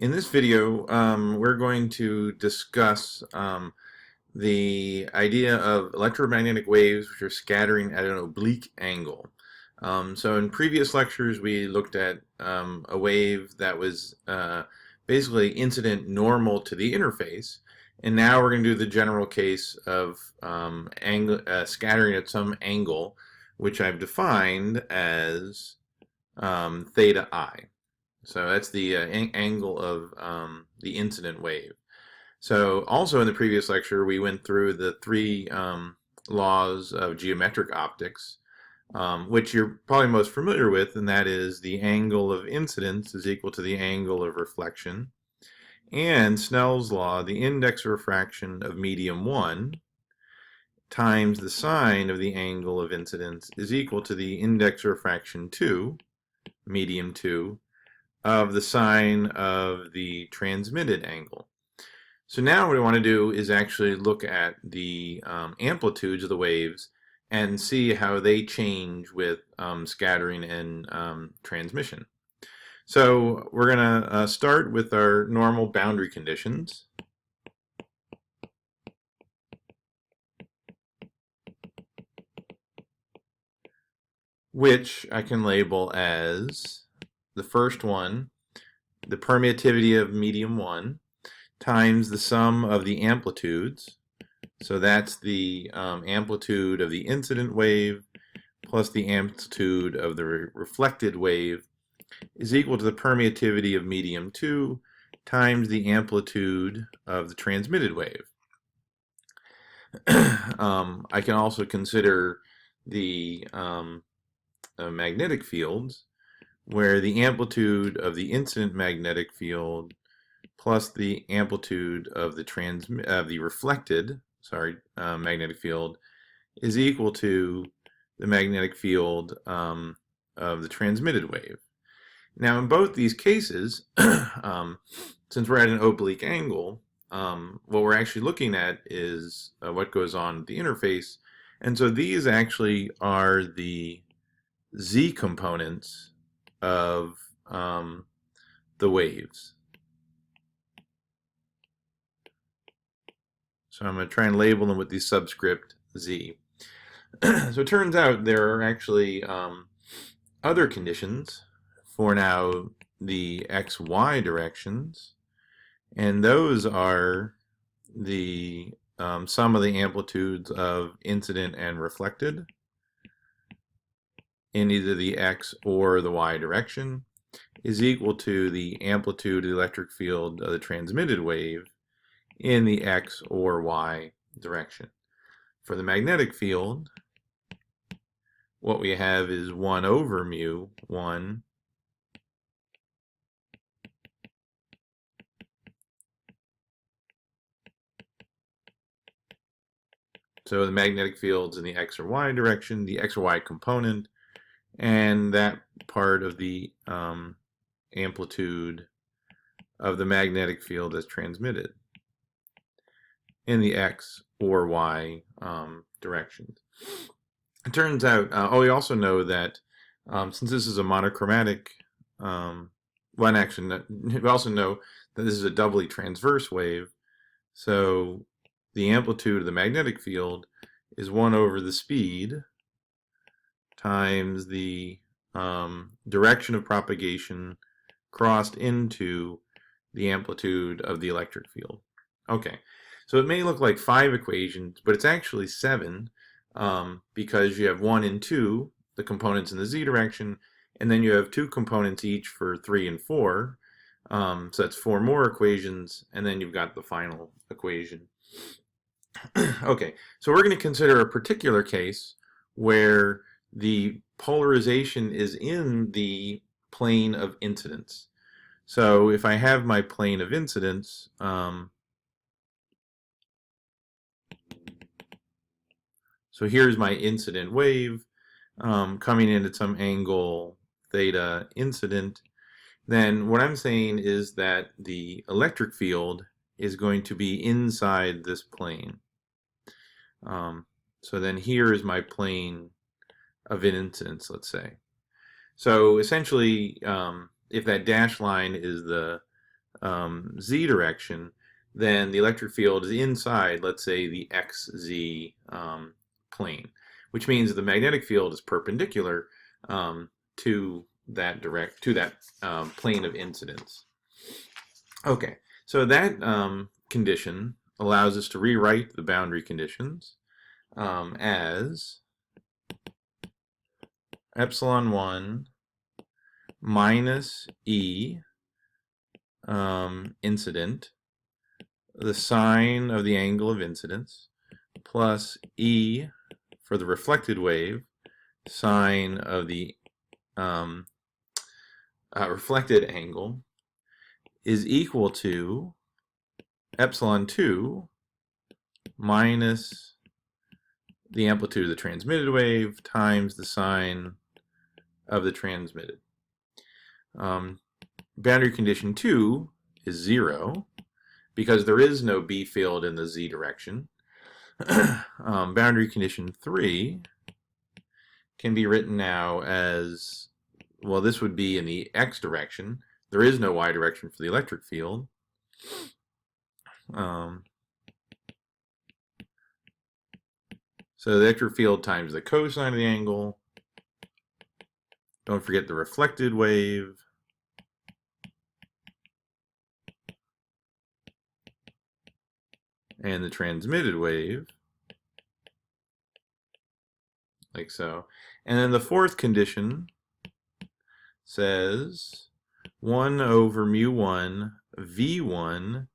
In this video, we're going to discuss the idea of electromagnetic waves which are scattering at an oblique angle. So in previous lectures, we looked at a wave that was basically incident normal to the interface, and now we're going to do the general case of scattering at some angle, which I've defined as theta I. So that's the angle of the incident wave. So also in the previous lecture, we went through the three laws of geometric optics, which you're probably most familiar with, and that is the angle of incidence is equal to the angle of reflection. And Snell's law, the index of refraction of medium 1 times the sine of the angle of incidence is equal to the index of refraction 2, medium 2, of the sine of the transmitted angle. So now what we want to do is actually look at the amplitudes of the waves and see how they change with scattering and transmission. So we're going to start with our normal boundary conditions. Which I can label as the first one, the permittivity of medium 1, times the sum of the amplitudes. So that's the amplitude of the incident wave plus the amplitude of the reflected wave is equal to the permittivity of medium 2 times the amplitude of the transmitted wave. I can also consider the magnetic fields, where the amplitude of the incident magnetic field plus the amplitude of the reflected magnetic field is equal to the magnetic field of the transmitted wave. Now, in both these cases, since we're at an oblique angle, what we're actually looking at is what goes on at the interface, and so these actually are the z components of the waves. So I'm going to try and label them with the subscript z. So it turns out there are actually other conditions for now the xy directions, and those are the sum of the amplitudes of incident and reflected in either the x or the y direction is equal to the amplitude of the electric field of the transmitted wave in the x or y direction. For the magnetic field, what we have is 1 over mu 1 so the magnetic field's in the x or y direction, the x or y component, and that part of the amplitude of the magnetic field is transmitted in the x or y directions. It turns out, we also know that since this is a monochromatic, we also know that this is a doubly transverse wave, so the amplitude of the magnetic field is 1 over the speed times the direction of propagation crossed into the amplitude of the electric field. Okay, so it may look like 5 equations, but it's actually 7 because you have 1 and 2, the components in the z direction, and then you have 2 components each for 3 and 4. So that's 4 more equations, and then you've got the final equation. Okay, so we're going to consider a particular case where the polarization is in the plane of incidence. So if I have my plane of incidence, so here's my incident wave coming in at some angle theta incident, then what I'm saying is that the electric field is going to be inside this plane. So then here is my plane of incidence, let's say. So essentially, if that dashed line is the z direction, then the electric field is inside, let's say, the xz plane, which means the magnetic field is perpendicular to that plane of incidence. Okay, so that condition allows us to rewrite the boundary conditions as epsilon 1 minus E incident, the sine of the angle of incidence, plus E for the reflected wave, sine of the reflected angle, is equal to epsilon 2 minus the amplitude of the transmitted wave times the sine of the transmitted. Boundary condition 2 is 0 because there is no B field in the z direction. Boundary condition 3 can be written now as, well, this would be in the x direction. There is no y direction for the electric field. So the electric field times the cosine of the angle. Don't forget the reflected wave. And the transmitted wave, like so. And then the fourth condition says 1 over mu1 v1.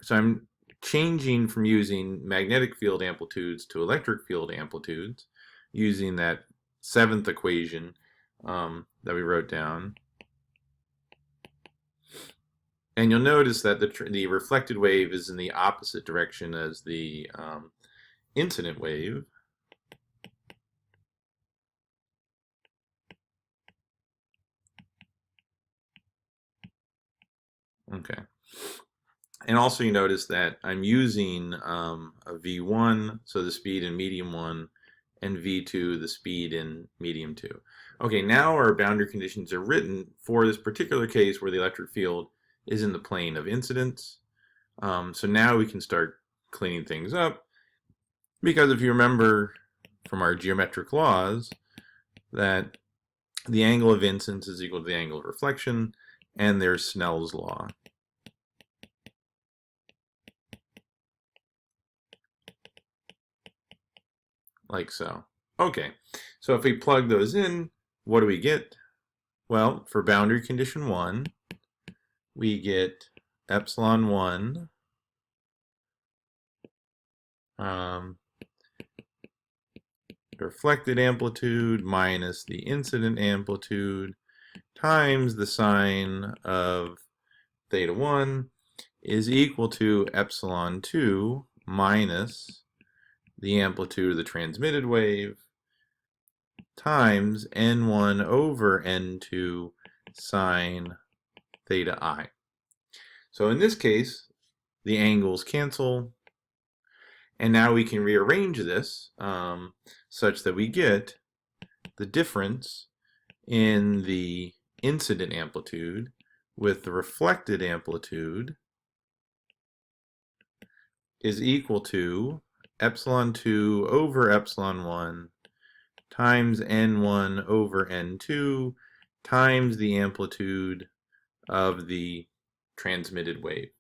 So I'm changing from using magnetic field amplitudes to electric field amplitudes using that seventh equation that we wrote down. And you'll notice that the reflected wave is in the opposite direction as the incident wave. Okay. And also you notice that I'm using a V1, so the speed in medium 1, and V2, the speed in medium 2. Okay, now our boundary conditions are written for this particular case where the electric field is in the plane of incidence. So now we can start cleaning things up, because if you remember from our geometric laws that the angle of incidence is equal to the angle of reflection, and there's Snell's law. Like so. Okay, so if we plug those in, what do we get? Well, for boundary condition 1, we get epsilon 1 reflected amplitude minus the incident amplitude times the sine of theta 1 is equal to epsilon 2 minus the amplitude of the transmitted wave times n1 over n2 sine theta I. So in this case, the angles cancel, and now we can rearrange this such that we get the difference in the incident amplitude with the reflected amplitude is equal to epsilon 2 over epsilon 1 times n1 over n2 times the amplitude of the transmitted wave.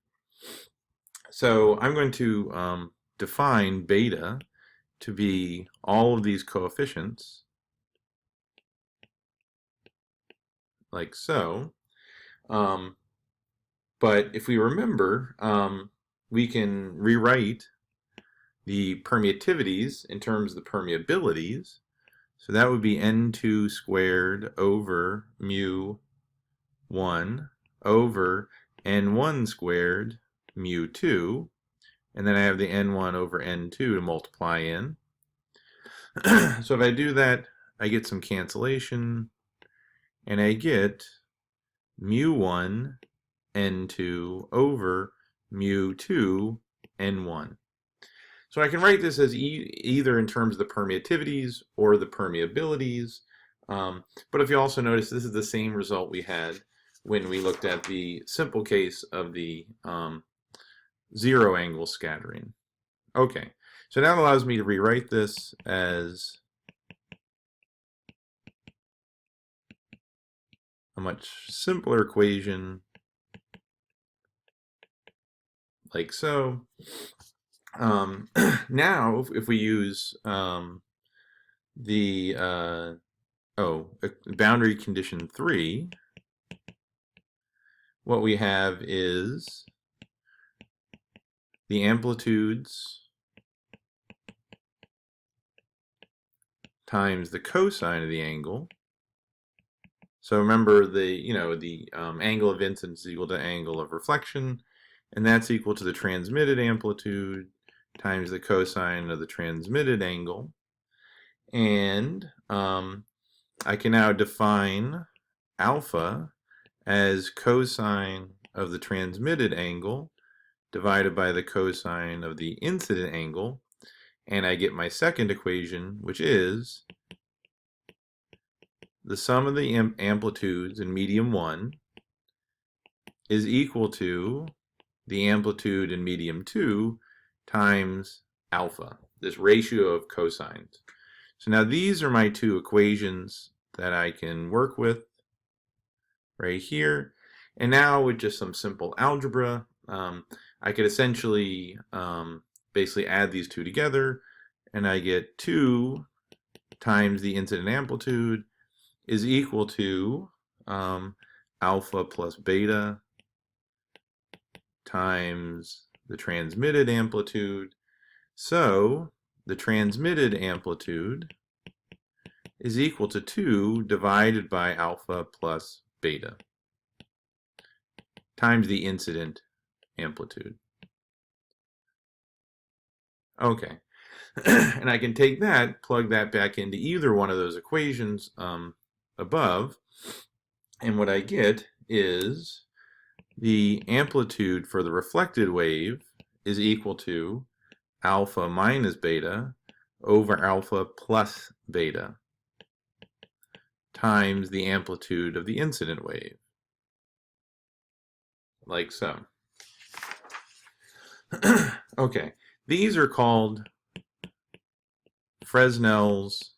So I'm going to define beta to be all of these coefficients, like so. But if we remember, we can rewrite the permittivities in terms of the permeabilities. So that would be n2 squared over mu 1 over n1 squared mu 2, and then I have the n1 over n2 to multiply in. So if I do that, I get some cancellation, and I get mu 1 n2 over mu 2 n1. So I can write this as either in terms of the permittivities or the permeabilities. But if you also notice, this is the same result we had when we looked at the simple case of the zero angle scattering. Okay, so that allows me to rewrite this as a much simpler equation, like so. Now, if we use the boundary condition 3, what we have is the amplitudes times the cosine of the angle. So remember, the angle of incidence is equal to angle of reflection, and that's equal to the transmitted amplitude times the cosine of the transmitted angle. And I can now define alpha as cosine of the transmitted angle divided by the cosine of the incident angle, and I get my second equation, which is the sum of the amplitudes in medium 1 is equal to the amplitude in medium 2 times alpha, this ratio of cosines. So now these are my two equations that I can work with right here. And now with just some simple algebra, I could essentially basically add these two together, and I get 2 times the incident amplitude is equal to alpha plus beta times the transmitted amplitude. So the transmitted amplitude is equal to 2 divided by alpha plus beta times the incident amplitude. Okay, and I can take that, plug that back into either one of those equations above, and what I get is the amplitude for the reflected wave is equal to alpha minus beta over alpha plus beta times the amplitude of the incident wave, like so. Okay, these are called Fresnel's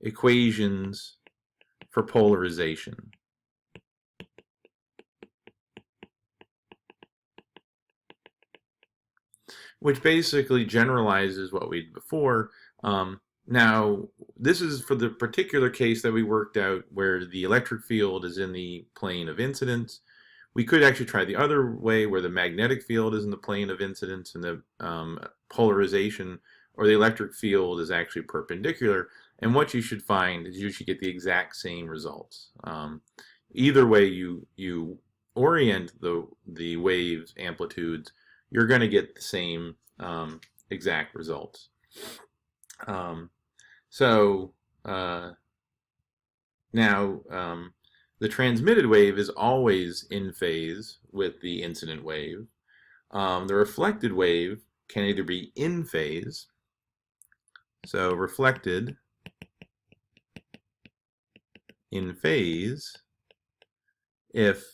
equations for polarization. Which basically generalizes what we did before. Now, this is for the particular case that we worked out where the electric field is in the plane of incidence. We could actually try the other way where the magnetic field is in the plane of incidence and the polarization or the electric field is actually perpendicular. And what you should find is you should get the exact same results. Either way you orient the waves amplitudes, you're going to get the same exact results. Now the transmitted wave is always in phase with the incident wave. The reflected wave can either be in phase, so reflected in phase if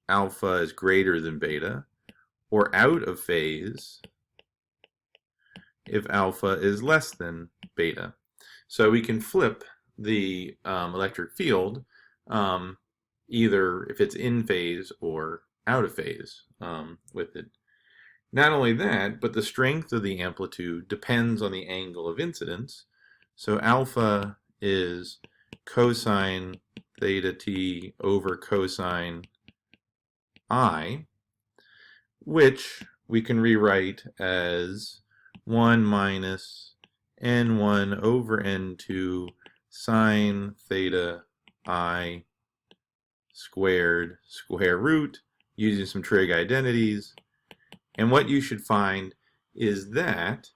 alpha is greater than beta, or out of phase if alpha is less than beta. So we can flip the electric field either if it's in phase or out of phase with it. Not only that, but the strength of the amplitude depends on the angle of incidence. So alpha is cosine theta t over cosine I, which we can rewrite as 1 minus n1 over n2 sine theta I squared square root using some trig identities. And what you should find is that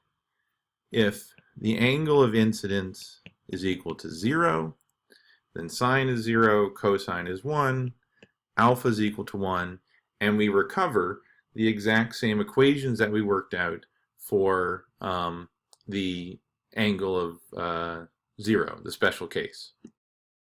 if the angle of incidence is equal to 0, then sine is 0, cosine is 1, alpha is equal to 1, and we recover the exact same equations that we worked out for the angle of 0, the special case.